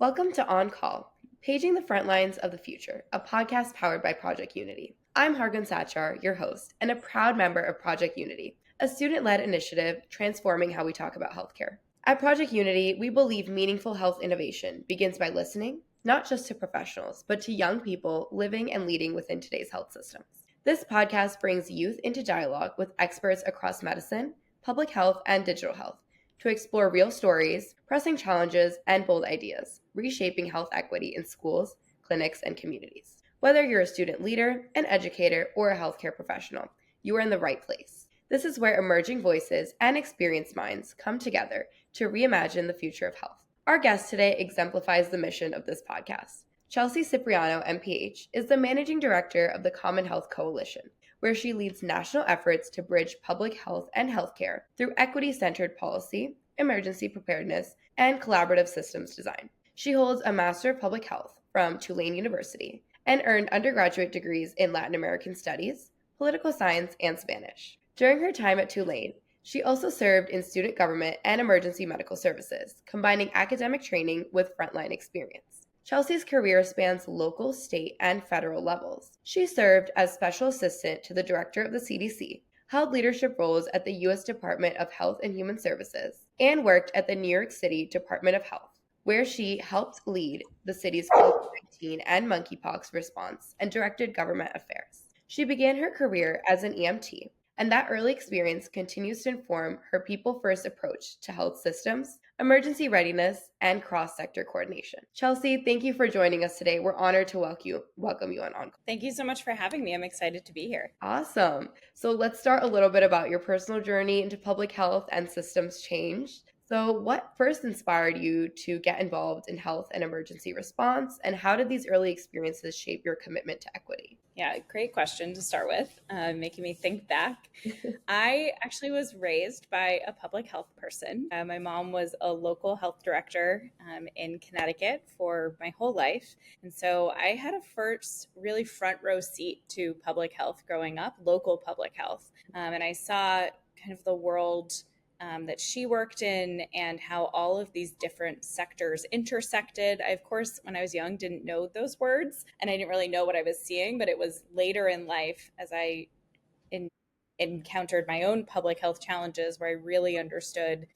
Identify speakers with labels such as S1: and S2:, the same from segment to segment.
S1: Welcome to On Call, Paging the Frontlines of the Future, a podcast powered by Project Unity. I'm Hargun Sachar, your host, and a proud member of Project Unity, a student-led initiative transforming how we talk about healthcare. At Project Unity, we believe meaningful health innovation begins by listening, not just to professionals, but to young people living and leading within today's health systems. This podcast brings youth into dialogue with experts across medicine, public health, and digital health to explore real stories, pressing challenges, and bold ideas, reshaping health equity in schools, clinics, and communities. Whether you're a student leader, an educator, or a healthcare professional, you are in the right place. This is where emerging voices and experienced minds come together to reimagine the future of health. Our guest today exemplifies the mission of this podcast. Chelsea Cipriano, MPH, is the managing director of the Common Health Coalition, where she leads national efforts to bridge public health and healthcare through equity-centered policy, emergency preparedness, and collaborative systems design. She holds a Master of Public Health from Tulane University and earned undergraduate degrees in Latin American Studies, Political Science, and Spanish. During her time at Tulane, she also served in student government and emergency medical services, combining academic training with frontline experience. Chelsea's career spans local, state, and federal levels. She served as special assistant to the director of the CDC, held leadership roles at the U.S. Department of Health and Human Services, and worked at the New York City Department of Health, where she helped lead the city's COVID-19 and monkeypox response and directed government affairs. She began her career as an EMT, and that early experience continues to inform her people-first approach to health systems, emergency readiness, and cross-sector coordination. Chelsea, thank you for joining us today. We're honored to welcome you on.
S2: Thank you so much for having me. I'm excited to be here.
S1: Awesome. So let's start a little bit about your personal journey into public health and systems change. So what first inspired you to get involved in health and emergency response, and how did these early experiences shape your commitment to equity?
S2: Yeah, great question to start with, making me think back. I actually was raised by a public health person. My mom was a local health director in Connecticut for my whole life. And so I had a first really front row seat to public health growing up, local public health. And I saw kind of the world that she worked in and how all of these different sectors intersected. I, of course, when I was young, didn't know those words and I didn't really know what I was seeing, but it was later in life as I encountered my own public health challenges where I really understood,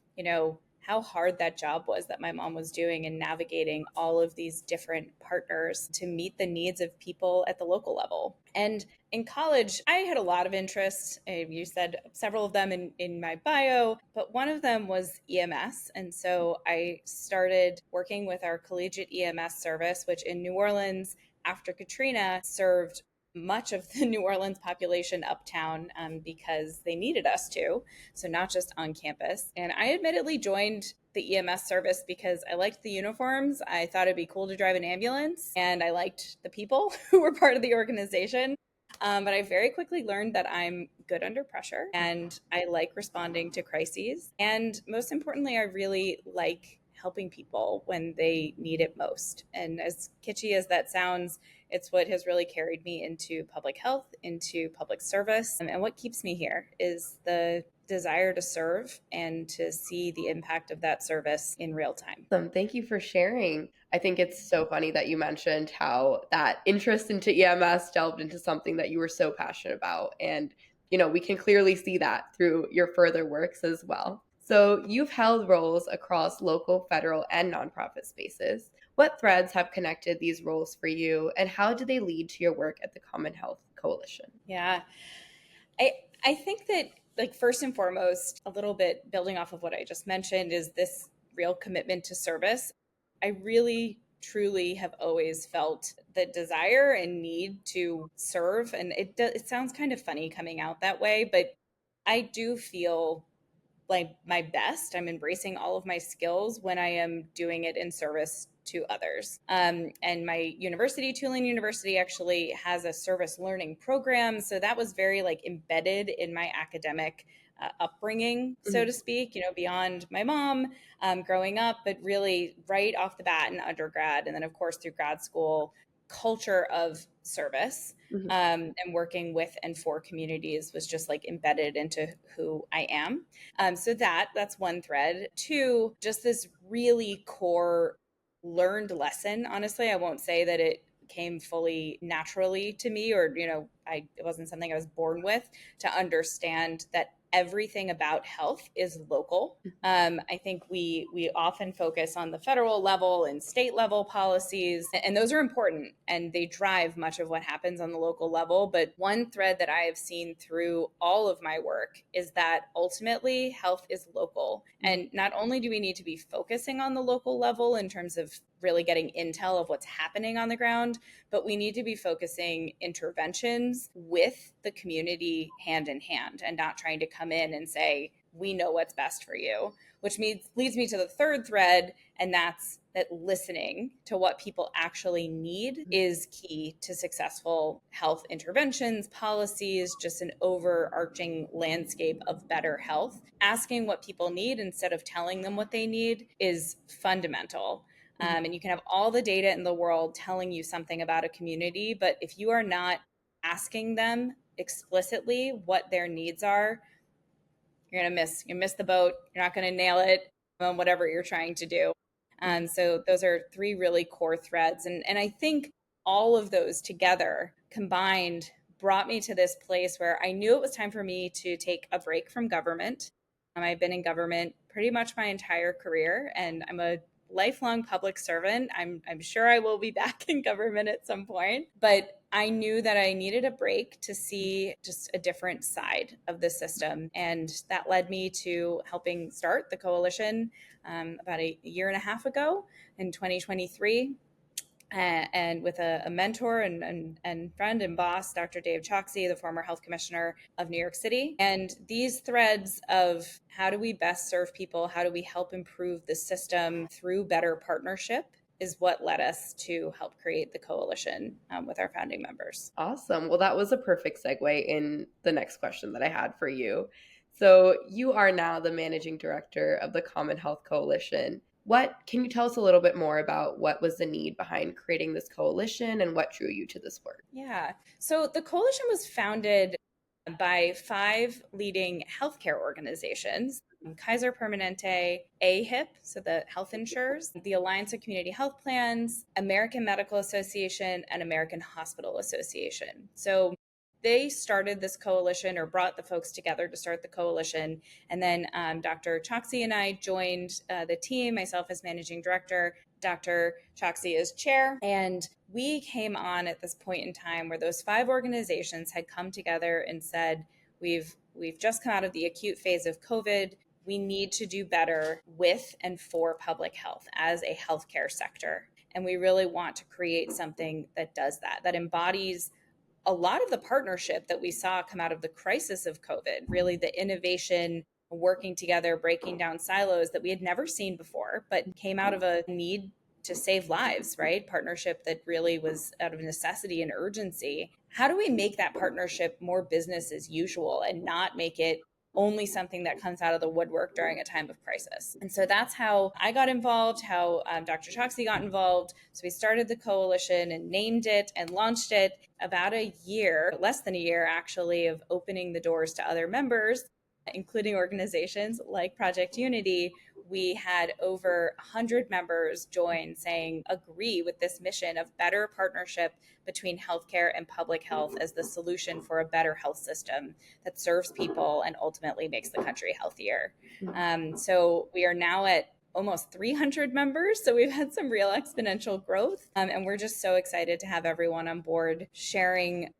S2: how hard that job was that my mom was doing in navigating all of these different partners to meet the needs of people at the local level. And in college, I had a lot of interests. You said several of them in my bio, but one of them was EMS. And so I started working with our collegiate EMS service, which in New Orleans, after Katrina, served much of the New Orleans population uptown because they needed us to. So not just on campus. And I admittedly joined the EMS service because I liked the uniforms. I thought it'd be cool to drive an ambulance and I liked the people who were part of the organization. But I very quickly learned that I'm good under pressure and I like responding to crises. And most importantly, I really like helping people when they need it most. And as kitschy as that sounds, it's what has really carried me into public health, into public service. And what keeps me here is the desire to serve and to see the impact of that service in real time.
S1: Thank you for sharing. I think it's so funny that you mentioned how that interest into EMS delved into something that you were so passionate about. And, we can clearly see that through your further works as well. So you've held roles across local, federal, and nonprofit spaces. What threads have connected these roles for you, and how do they lead to your work at the Common Health Coalition?
S2: Yeah, I think that, first and foremost, a little bit building off of what I just mentioned is this real commitment to service. I really, truly have always felt the desire and need to serve. And it sounds kind of funny coming out that way, but I do feel like my best. I'm embracing all of my skills when I am doing it in service to others. And my university, Tulane University, actually has a service learning program. So that was very embedded in my academic upbringing, so to speak, beyond my mom growing up, but really right off the bat in undergrad. And then, of course, through grad school, culture of service and working with and for communities was just embedded into who I am. So that's one thread. Two, just this really core learned lesson. Honestly, I won't say that it came fully naturally to me, or, it wasn't something I was born with, to understand that everything about health is local. I think we often focus on the federal level and state level policies, and those are important and they drive much of what happens on the local level. But one thread that I have seen through all of my work is that ultimately health is local. And not only do we need to be focusing on the local level in terms of really getting intel of what's happening on the ground, but we need to be focusing interventions with the community hand in hand and not trying to come in and say, we know what's best for you, which leads me to the third thread, and that's that listening to what people actually need is key to successful health interventions, policies, just an overarching landscape of better health. Asking what people need instead of telling them what they need is fundamental. And you can have all the data in the world telling you something about a community, but if you are not asking them explicitly what their needs are, you're going to miss the boat. You're not going to nail it on whatever you're trying to do. So those are three really core threads. And I think all of those together combined brought me to this place where I knew it was time for me to take a break from government. I've been in government pretty much my entire career, and I'm a lifelong public servant. I'm sure I will be back in government at some point, but I knew that I needed a break to see just a different side of the system. And that led me to helping start the coalition about a year and a half ago in 2023. And with a mentor and friend and boss, Dr. Dave Choksi, the former health commissioner of New York City. And these threads of how do we best serve people? How do we help improve the system through better partnership is what led us to help create the coalition with our founding members.
S1: Awesome. Well, that was a perfect segue in the next question that I had for you. So you are now the managing director of the Common Health Coalition. Can you tell us a little bit more about what was the need behind creating this coalition and what drew you to this work?
S2: Yeah. So the coalition was founded by 5 leading healthcare organizations: Kaiser Permanente, AHIP, so the health insurers, the Alliance of Community Health Plans, American Medical Association, and American Hospital Association. So they started this coalition, or brought the folks together to start the coalition. And then Dr. Choksi and I joined the team, myself as managing director, Dr. Choksi as chair. And we came on at this point in time where those 5 organizations had come together and said, we've just come out of the acute phase of COVID. We need to do better with and for public health as a healthcare sector. And we really want to create something that does that embodies a lot of the partnership that we saw come out of the crisis of COVID, really the innovation, working together, breaking down silos that we had never seen before, but came out of a need to save lives, right? Partnership that really was out of necessity and urgency. How do we make that partnership more business as usual and not make it only something that comes out of the woodwork during a time of crisis? And so that's how I got involved, how Dr. Choksi got involved. So we started the coalition and named it and launched it. About a year, less than a year actually, of opening the doors to other members, including organizations like Project Unity, we had over 100 members join, saying, agree with this mission of better partnership between healthcare and public health as the solution for a better health system that serves people and ultimately makes the country healthier. So we are now at almost 300 members. So we've had some real exponential growth. And we're just so excited to have everyone on board sharing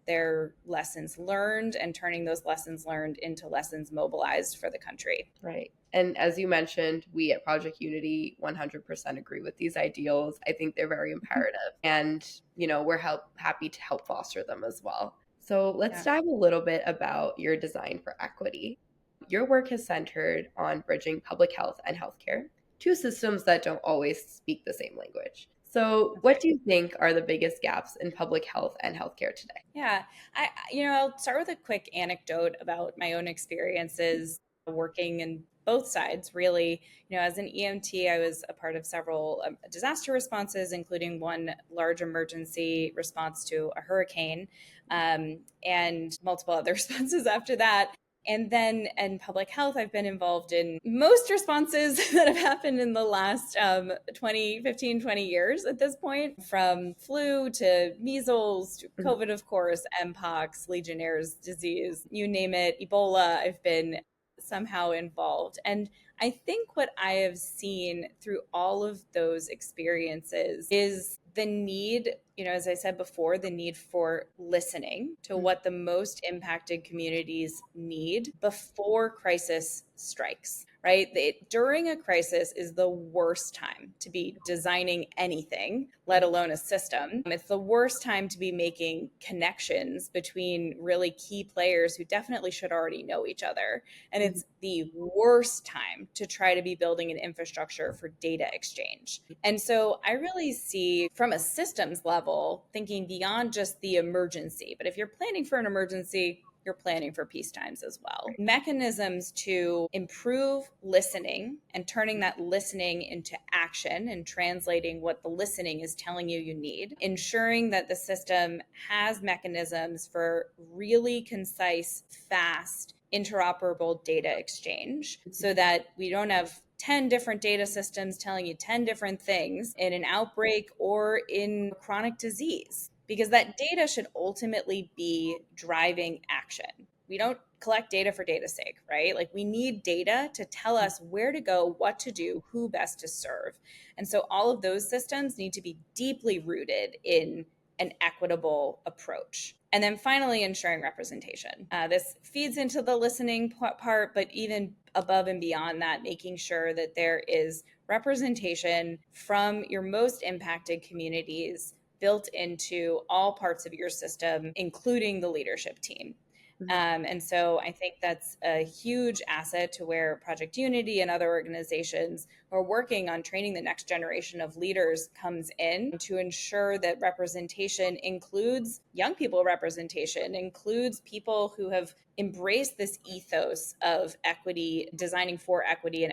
S2: their lessons learned and turning those lessons learned into lessons mobilized for the country.
S1: Right. And as you mentioned, we at Project Unity 100% agree with these ideals. I think they're very imperative, and, we're happy to help foster them as well. So let's dive a little bit about your design for equity. Your work has centered on bridging public health and healthcare, 2 systems that don't always speak the same language. So what do you think are the biggest gaps in public health and healthcare today?
S2: Yeah, I'll start with a quick anecdote about my own experiences working in both sides, really. As an EMT, I was a part of several disaster responses, including one large emergency response to a hurricane, and multiple other responses after that. And then in public health, I've been involved in most responses that have happened in the last 20 years at this point, from flu to measles to COVID, of course, Mpox, Legionnaire's disease, you name it, Ebola. I've been somehow involved. And I think what I have seen through all of those experiences is the need, as I said before, the need for listening to what the most impacted communities need before crisis strikes, right? During a crisis is the worst time to be designing anything, let alone a system. It's the worst time to be making connections between really key players who definitely should already know each other. And it's the worst time to try to be building an infrastructure for data exchange. And so I really see, from a systems level, thinking beyond just the emergency. But if you're planning for an emergency, you're planning for peace times as well. Mechanisms to improve listening and turning that listening into action and translating what the listening is telling you need. Ensuring that the system has mechanisms for really concise, fast, interoperable data exchange so that we don't have 10 different data systems telling you 10 different things in an outbreak or in chronic disease, because that data should ultimately be driving action. We don't collect data for data's sake, right? Like, we need data to tell us where to go, what to do, who best to serve. And so all of those systems need to be deeply rooted in an equitable approach. And then finally, ensuring representation. This feeds into the listening part, but even above and beyond that, making sure that there is representation from your most impacted communities built into all parts of your system, including the leadership team. And so I think that's a huge asset to where Project Unity and other organizations who are working on training the next generation of leaders comes in, to ensure that representation includes young people representation, includes people who have embraced this ethos of equity, designing for equity and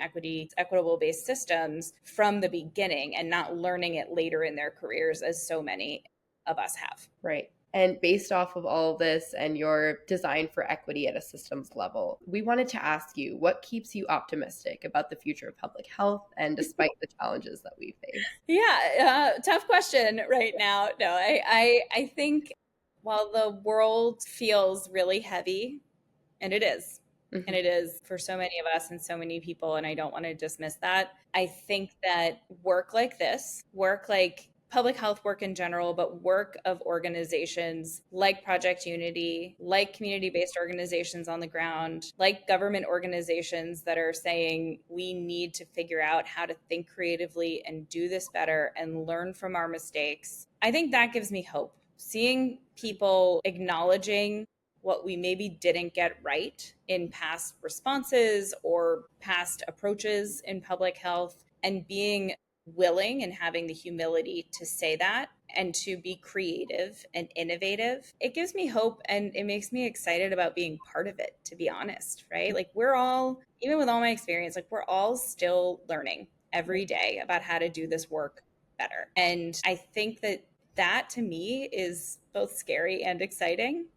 S2: equitable based systems from the beginning, and not learning it later in their careers, as so many of us have.
S1: Right. And based off of all of this and your design for equity at a systems level, we wanted to ask you, what keeps you optimistic about the future of public health, and despite the challenges that we face?
S2: Yeah, tough question right now. No, I think while the world feels really heavy, and it is, and it is for so many of us and so many people, and I don't want to dismiss that, I think that work like this, work like public health work in general, but work of organizations like Project Unity, like community-based organizations on the ground, like government organizations that are saying we need to figure out how to think creatively and do this better and learn from our mistakes. I think that gives me hope. Seeing people acknowledging what we maybe didn't get right in past responses or past approaches in public health, and being willing and having the humility to say that and to be creative and innovative, it gives me hope, and it makes me excited about being part of it, to be honest, right? Like, we're all, even with all my experience, like, we're all still learning every day about how to do this work better. And I think that to me is both scary and exciting.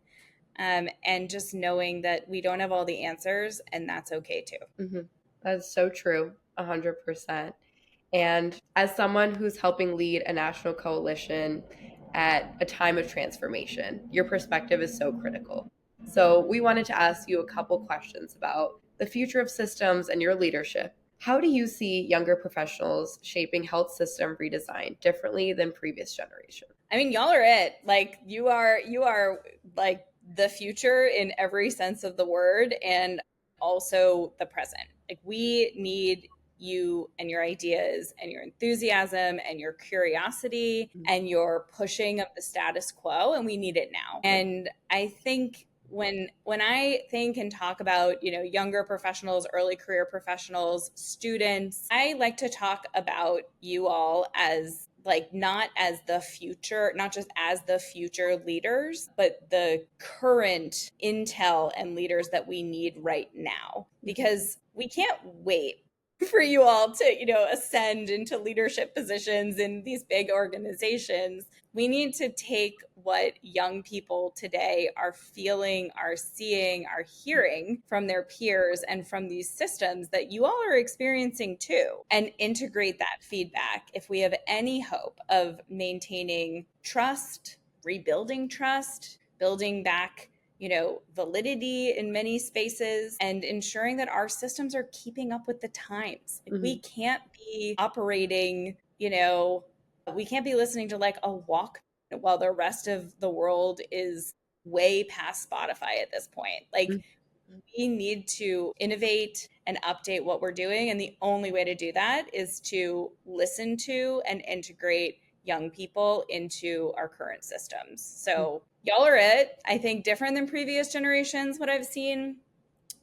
S2: And just knowing that we don't have all the answers, and that's okay too.
S1: That's so true, 100%. And as someone who's helping lead a national coalition at a time of transformation, your perspective is so critical. So we wanted to ask you a couple questions about the future of systems and your leadership. How do you see younger professionals shaping health system redesign differently than previous generations?
S2: I mean, y'all are it. Like, you are like the future in every sense of the word, and also the present. Like, we need you and your ideas and your enthusiasm and your curiosity and your pushing of the status quo, and we need it now. And I think when I think and talk about, younger professionals, early career professionals, students, I like to talk about you all as, like, not as the future, not just as the future leaders, but the current intel and leaders that we need right now, because we can't wait for you all to, ascend into leadership positions in these big organizations. We need to take what young people today are feeling, are seeing, are hearing from their peers and from these systems that you all are experiencing too, and integrate that feedback if we have any hope of maintaining trust, rebuilding trust, building back validity in many spaces, and ensuring that our systems are keeping up with the times. We can't be operating, we can't be listening to like a walk while the rest of the world is way past Spotify at this point. Like, we need to innovate and update what we're doing. And the only way to do that is to listen to and integrate young people into our current systems. So y'all are it. I think different than previous generations, what I've seen,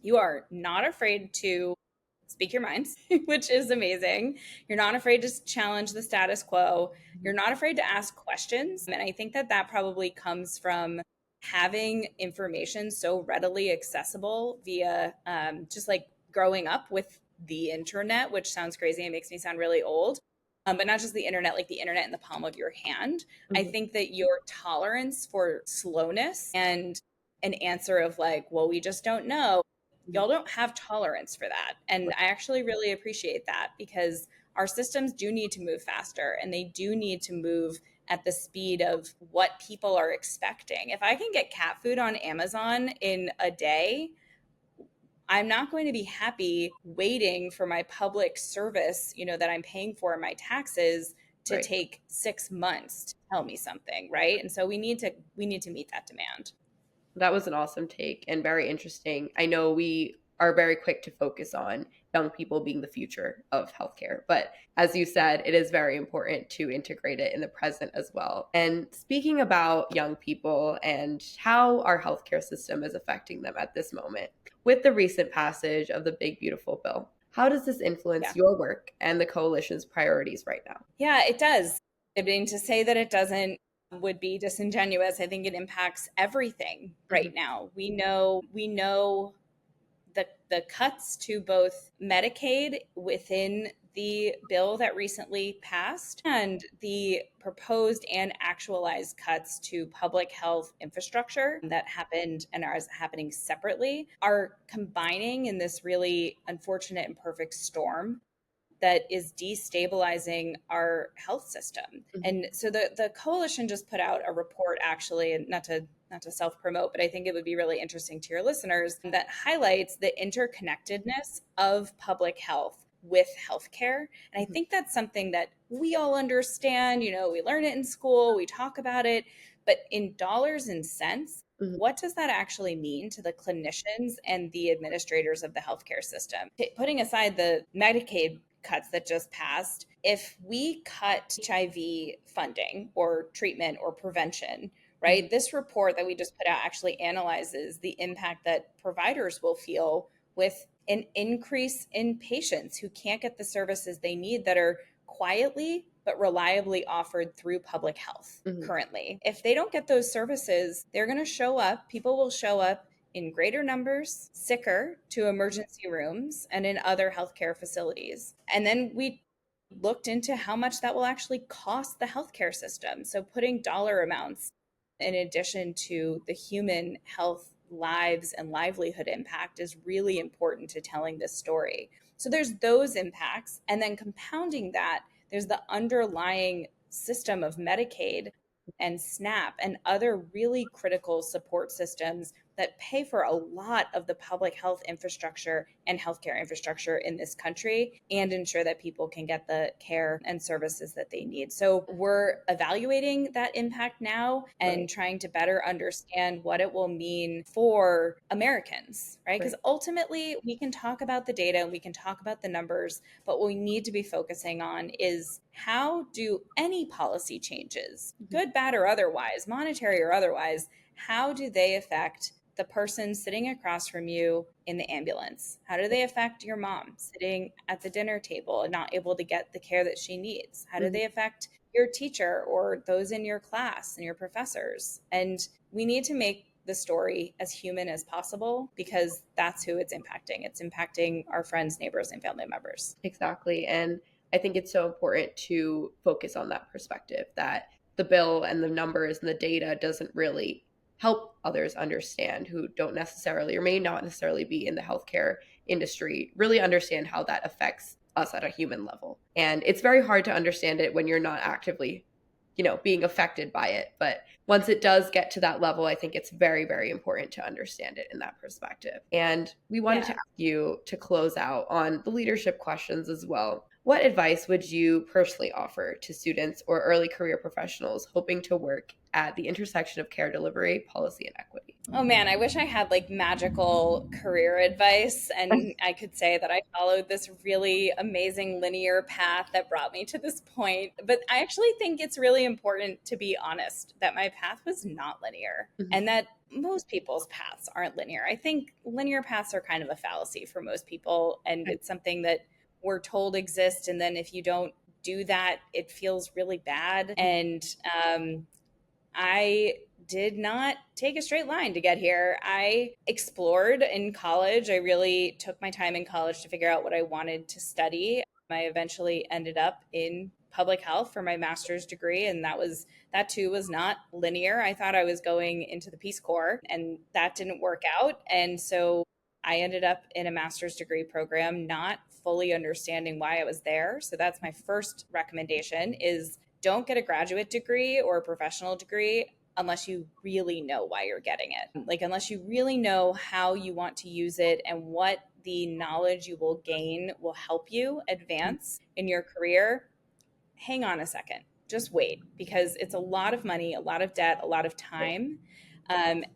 S2: you are not afraid to speak your minds, which is amazing. You're not afraid to challenge the status quo. You're not afraid to ask questions. And I think that probably comes from having information so readily accessible via just like growing up with the internet, which sounds crazy and makes me sound really old. But not just the internet, like the internet in the palm of your hand. I think that your tolerance for slowness and an answer of like, well, we just don't know. Y'all don't have tolerance for that. And I actually really appreciate that, because our systems do need to move faster, and they do need to move at the speed of what people are expecting. If I can get cat food on Amazon in a day, I'm not going to be happy waiting for my public service, that I'm paying for in my taxes to take 6 months to tell me something, right? And so we need to meet that demand.
S1: That was an awesome take and very interesting. I know we are very quick to focus on young people being the future of healthcare, but as you said, it is very important to integrate it in the present as well. And speaking about young people and how our healthcare system is affecting them at this moment, with the recent passage of the Big Beautiful Bill, how does this influence your work and the coalition's priorities right now?
S2: Yeah, it does. I mean, to say that it doesn't would be disingenuous. I think it impacts everything right now. We know the cuts to both Medicaid within the bill that recently passed and the proposed and actualized cuts to public health infrastructure that happened and are happening separately are combining in this really unfortunate and perfect storm that is destabilizing our health system. And so the coalition just put out a report, actually, and not to self-promote, but I think it would be really interesting to your listeners, that highlights the interconnectedness of public health with healthcare. And I think that's something that we all understand. We learn it in school, we talk about it, but in dollars and cents, what does that actually mean to the clinicians and the administrators of the healthcare system? Putting aside the Medicaid cuts that just passed, if we cut HIV funding or treatment or prevention, right? This report that we just put out actually analyzes the impact that providers will feel with an increase in patients who can't get the services they need that are quietly but reliably offered through public health currently. If they don't get those services, they're going to show up. People will show up in greater numbers, sicker, to emergency rooms and in other healthcare facilities. And then we looked into how much that will actually cost the healthcare system. So putting dollar amounts in addition to the human health, lives, and livelihood impact is really important to telling this story. So there's those impacts. And then compounding that, there's the underlying system of Medicaid and SNAP and other really critical support systems that pay for a lot of the public health infrastructure and healthcare infrastructure in this country and ensure that people can get the care and services that they need. So we're evaluating that impact now and trying to better understand what it will mean for Americans, right? Because ultimately we can talk about the data and we can talk about the numbers, but what we need to be focusing on is how do any policy changes, good, bad, or otherwise, monetary or otherwise, how do they affect the person sitting across from you in the ambulance? How do they affect your mom sitting at the dinner table and not able to get the care that she needs? How do they affect your teacher or those in your class and your professors? And we need to make the story as human as possible, because that's who it's impacting. It's impacting our friends, neighbors, and family members.
S1: Exactly. And I think it's so important to focus on that perspective, that the bill and the numbers and the data doesn't really help others understand who don't necessarily or may not necessarily be in the healthcare industry, really understand how that affects us at a human level. And it's very hard to understand it when you're not actively, being affected by it. But once it does get to that level, I think it's very, very important to understand it in that perspective. And we wanted to ask you to close out on the leadership questions as well. What advice would you personally offer to students or early career professionals hoping to work at the intersection of care delivery, policy, and equity?
S2: Oh man, I wish I had like magical career advice and I could say that I followed this really amazing linear path that brought me to this point. But I actually think it's really important to be honest that my path was not linear and that most people's paths aren't linear. I think linear paths are kind of a fallacy for most people, and it's something that we're told exists. And then if you don't do that, it feels really bad. And I did not take a straight line to get here. I explored in college. I really took my time in college to figure out what I wanted to study. I eventually ended up in public health for my master's degree, and that too was not linear. I thought I was going into the Peace Corps, and that didn't work out. And so I ended up in a master's degree program, not fully understanding why I was there. So that's my first recommendation: is don't get a graduate degree or a professional degree unless you really know why you're getting it. Like, unless you really know how you want to use it and what the knowledge you will gain will help you advance in your career, hang on a second. Just wait, because it's a lot of money, a lot of debt, a lot of time.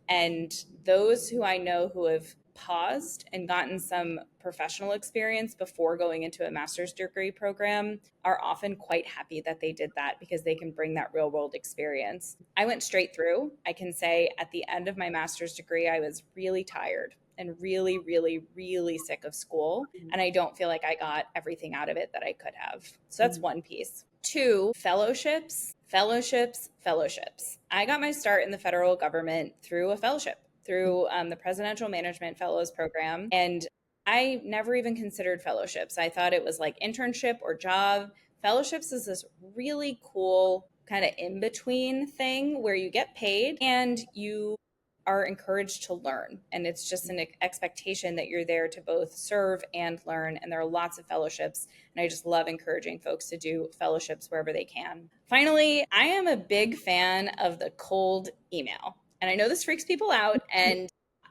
S2: And those who I know who have paused and gotten some professional experience before going into a master's degree program are often quite happy that they did that, because they can bring that real world experience. I went straight through. I can say at the end of my master's degree, I was really tired and really, really, really sick of school. And I don't feel like I got everything out of it that I could have. So that's one piece. 2, fellowships. I got my start in the federal government through a fellowship, through the Presidential Management Fellows Program. And I never even considered fellowships. I thought it was like internship or job. Fellowships is this really cool kind of in-between thing where you get paid and you are encouraged to learn. And it's just an expectation that you're there to both serve and learn. And there are lots of fellowships. And I just love encouraging folks to do fellowships wherever they can. Finally, I am a big fan of the cold email. And I know this freaks people out, and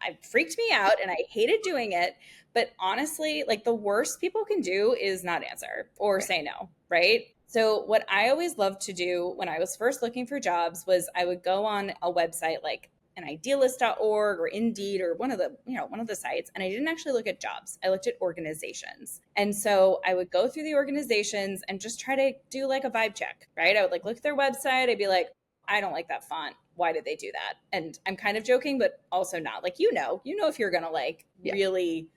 S2: it freaked me out, and I hated doing it. But honestly, like, the worst people can do is not answer or say no, right? So what I always loved to do when I was first looking for jobs was I would go on a website like an idealist.org or Indeed or one of the sites. And I didn't actually look at jobs. I looked at organizations. And so I would go through the organizations and just try to do like a vibe check, right? I would like look at their website. I'd be like, I don't like that font. Why did they do that? And I'm kind of joking, but also not. Like, if you're going to really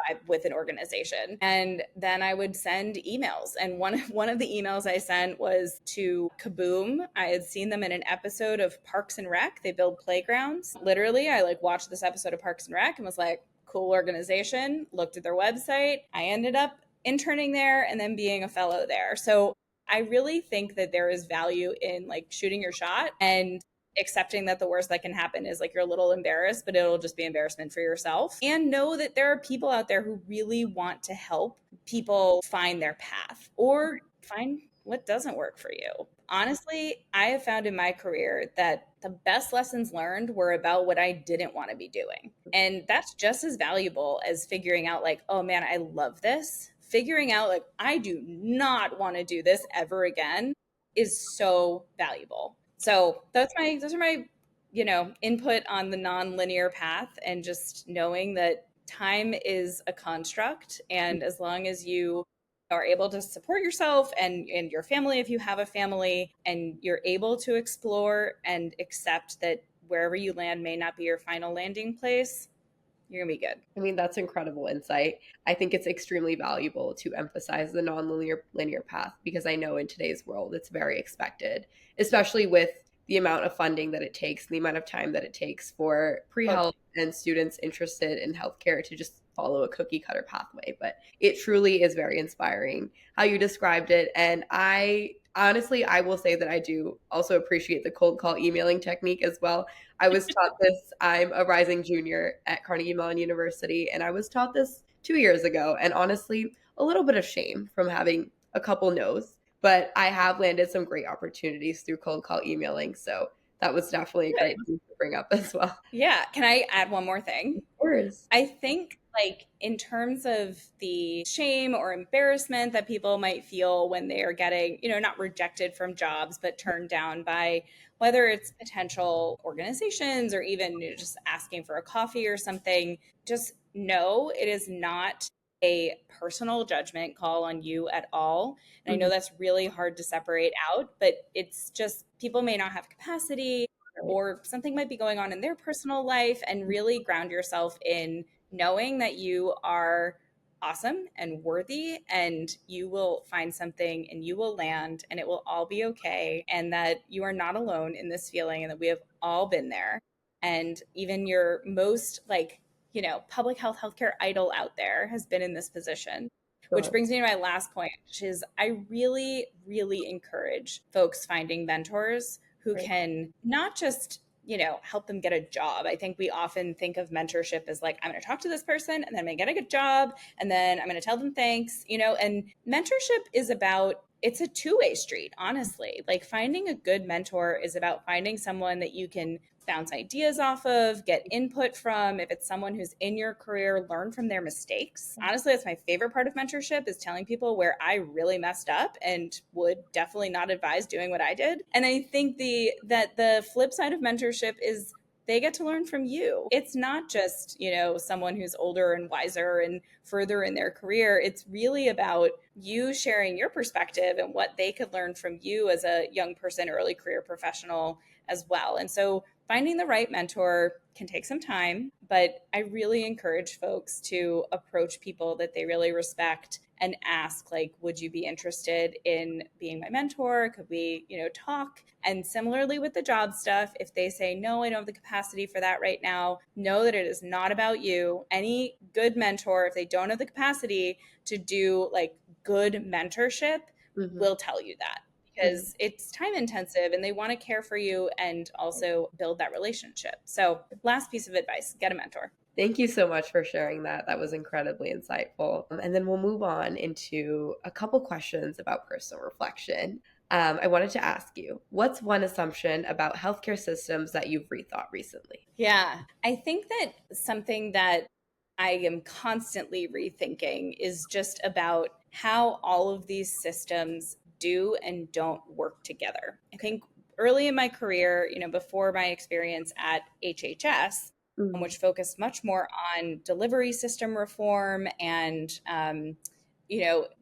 S2: vibe with an organization. And then I would send emails. And one of the emails I sent was to Kaboom. I had seen them in an episode of Parks and Rec. They build playgrounds. Literally, I watched this episode of Parks and Rec and was like, cool organization, looked at their website. I ended up interning there and then being a fellow there. So I really think that there is value in shooting your shot and accepting that the worst that can happen is you're a little embarrassed, but it'll just be embarrassment for yourself. And know that there are people out there who really want to help people find their path or find what doesn't work for you. Honestly, I have found in my career that the best lessons learned were about what I didn't want to be doing. And that's just as valuable as figuring out oh man, I love this. Figuring out I do not want to do this ever again is so valuable. So those are my input on the non-linear path, and just knowing that time is a construct, and as long as you are able to support yourself and your family, if you have a family, and you're able to explore and accept that wherever you land may not be your final landing place, you're gonna be good.
S1: I mean, that's incredible insight. I think it's extremely valuable to emphasize the linear path, because I know in today's world it's very expected, especially with the amount of funding that it takes, the amount of time that it takes for pre-health and students interested in healthcare to just follow a cookie cutter pathway. But it truly is very inspiring how you described it. And I will say that I do also appreciate the cold call emailing technique as well. I was taught this. I'm a rising junior at Carnegie Mellon University, and I was taught this 2 years ago. And honestly, a little bit of shame from having a couple no's, but I have landed some great opportunities through cold call emailing. So that was definitely a great thing to bring up as well.
S2: Yeah. Can I add one more thing?
S1: Of course.
S2: I think, like, in terms of the shame or embarrassment that people might feel when they are getting, not rejected from jobs, but turned down by whether it's potential organizations or even just asking for a coffee or something, just know it is not a personal judgment call on you at all. And I know that's really hard to separate out, but it's just people may not have capacity or something might be going on in their personal life, and really ground yourself in knowing that you are awesome and worthy, and you will find something and you will land and it will all be okay, and that you are not alone in this feeling and that we have all been there. And even your most public healthcare idol out there has been in this position. Which brings me to my last point, which is I really, really encourage folks finding mentors who can not just, help them get a job. I think we often think of mentorship as like, I'm going to talk to this person and then I'm going to get a good job and then I'm going to tell them thanks, and mentorship is it's a two-way street, honestly. Like, finding a good mentor is about finding someone that you can bounce ideas off of, get input from. If it's someone who's in your career, learn from their mistakes. Honestly, that's my favorite part of mentorship, is telling people where I really messed up and would definitely not advise doing what I did. And I think that the flip side of mentorship is they get to learn from you. It's not just, someone who's older and wiser and further in their career. It's really about you sharing your perspective and what they could learn from you as a young person, early career professional as well. And so finding the right mentor can take some time, but I really encourage folks to approach people that they really respect and ask, like, would you be interested in being my mentor? Could we, talk? And similarly with the job stuff, if they say, no, I don't have the capacity for that right now, know that it is not about you. Any good mentor, if they don't have the capacity to do like good mentorship, will tell you that, because it's time intensive and they want to care for you and also build that relationship. So last piece of advice, get a mentor.
S1: Thank you so much for sharing that. That was incredibly insightful. And then we'll move on into a couple questions about personal reflection. I wanted to ask you, what's one assumption about healthcare systems that you've rethought recently?
S2: Yeah, I think that something that I am constantly rethinking is just about how all of these systems do and don't work together. I think early in my career, before my experience at HHS, which focused much more on delivery system reform and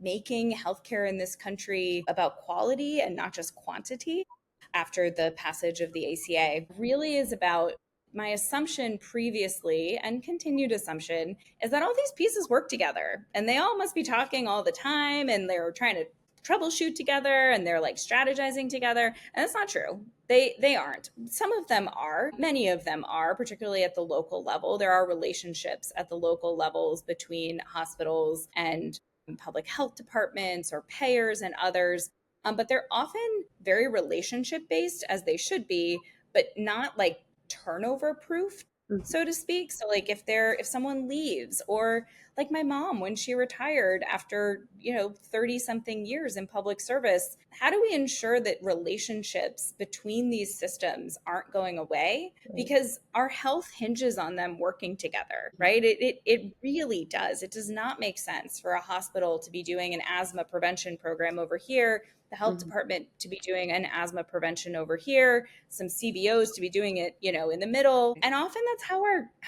S2: making healthcare in this country about quality and not just quantity after the passage of the ACA, really is about my assumption previously and continued assumption is that all these pieces work together and they all must be talking all the time and they're trying to troubleshoot together and they're like strategizing together. And that's not true. They aren't. Some of them are. Many of them are, particularly at the local level. There are relationships at the local levels between hospitals and public health departments or payers and others. But they're often very relationship based, as they should be, but not like turnover proof, so to speak. So like if someone leaves, or like my mom when she retired after 30 something years in public service, how do we ensure that relationships between these systems aren't going away? Because our health hinges on them working together, right? It really does. It does not make sense for a hospital to be doing an asthma prevention program over here, the health department to be doing an asthma prevention over here, some CBOs to be doing it, in the middle. And often that's how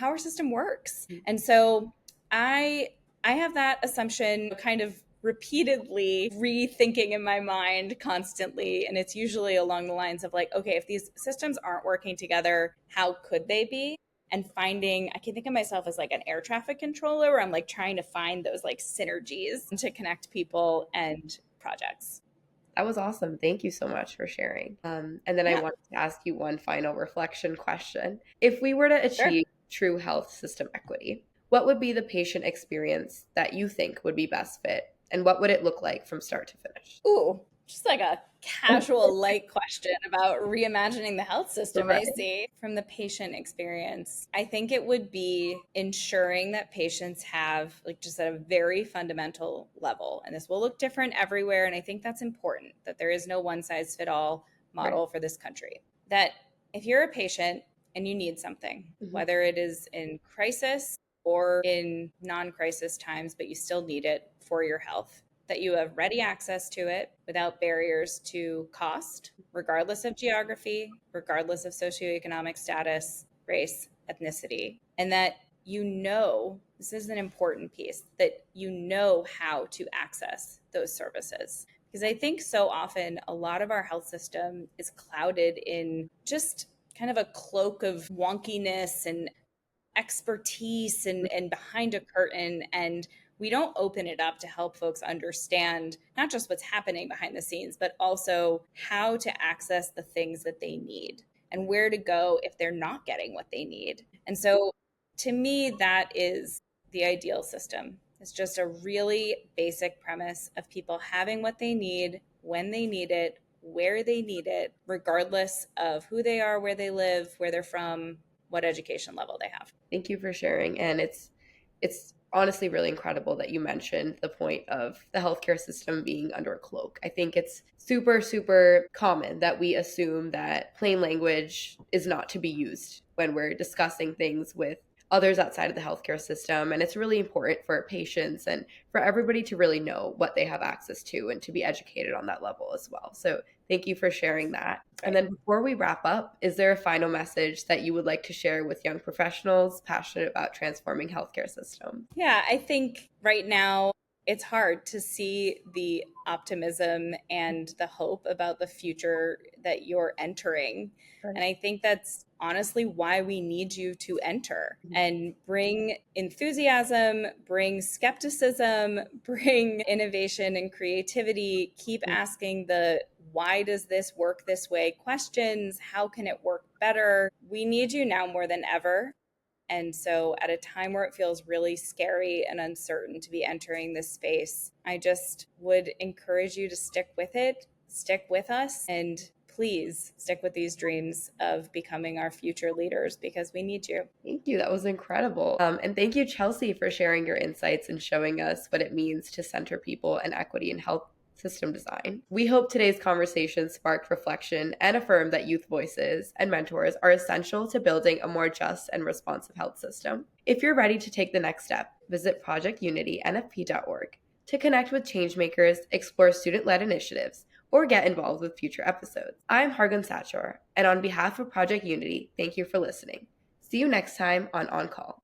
S2: our system works. And so I have that assumption kind of repeatedly rethinking in my mind constantly. And it's usually along the lines of like, okay, if these systems aren't working together, how could they be? And I can think of myself as like an air traffic controller, where I'm like trying to find those like synergies to connect people and projects.
S1: That was awesome. Thank you so much for sharing. And then I
S2: Yeah,
S1: wanted to ask you one final reflection question. If we were to
S2: sure.
S1: achieve true health system equity, what would be the patient experience that you think would be best fit? And what would it look like from start to finish?
S2: Ooh, just like a casual light question about reimagining the health system, I
S1: Right.
S2: see. From the patient experience, I think it would be ensuring that patients have, like, just at a very fundamental level, and this will look different everywhere. And I think that's important, that there is no one size fit all
S1: Right.
S2: model for this country. That if you're a patient and you need something,
S1: Mhm.
S2: whether it is in crisis or in non crisis times, but you still need it for your health, that you have ready access to it without barriers to cost, regardless of geography, regardless of socioeconomic status, race, ethnicity, and that this is an important piece, that you know how to access those services. Because I think so often a lot of our health system is clouded in just kind of a cloak of wonkiness and expertise and behind a curtain, and we don't open it up to help folks understand not just what's happening behind the scenes, but also how to access the things that they need and where to go if they're not getting what they need. And so to me, that is the ideal system. It's just a really basic premise of people having what they need when they need it, where they need it, regardless of who they are, where they live, where they're from, what education level they have.
S1: Thank you for sharing. And it's honestly really incredible that you mentioned the point of the healthcare system being under a cloak. I think it's super, super common that we assume that plain language is not to be used when we're discussing things with others outside of the healthcare system. And it's really important for patients and for everybody to really know what they have access to and to be educated on that level as well. So thank you for sharing that. And
S2: Right.
S1: then before we wrap up, is there a final message that you would like to share with young professionals passionate about transforming healthcare systems?
S2: Yeah, I think right now it's hard to see the optimism and the hope about the future that you're entering.
S1: Right.
S2: And I think that's honestly why we need you to enter and bring enthusiasm, bring skepticism, bring innovation and creativity. Keep asking the why does this work this way questions. How can it work better? We need you now more than ever. And so, at a time where it feels really scary and uncertain to be entering this space, I just would encourage you to stick with it, stick with us, and please stick with these dreams of becoming our future leaders because we need you.
S1: Thank you. That was incredible. And thank you, Chelsea, for sharing your insights and showing us what it means to center people and equity in health system design. We hope today's conversation sparked reflection and affirmed that youth voices and mentors are essential to building a more just and responsive health system. If you're ready to take the next step, visit projectunitynfp.org to connect with changemakers, explore student-led initiatives, or get involved with future episodes. I'm Hargun Sachar, and on behalf of Project Unity, thank you for listening. See you next time on Call.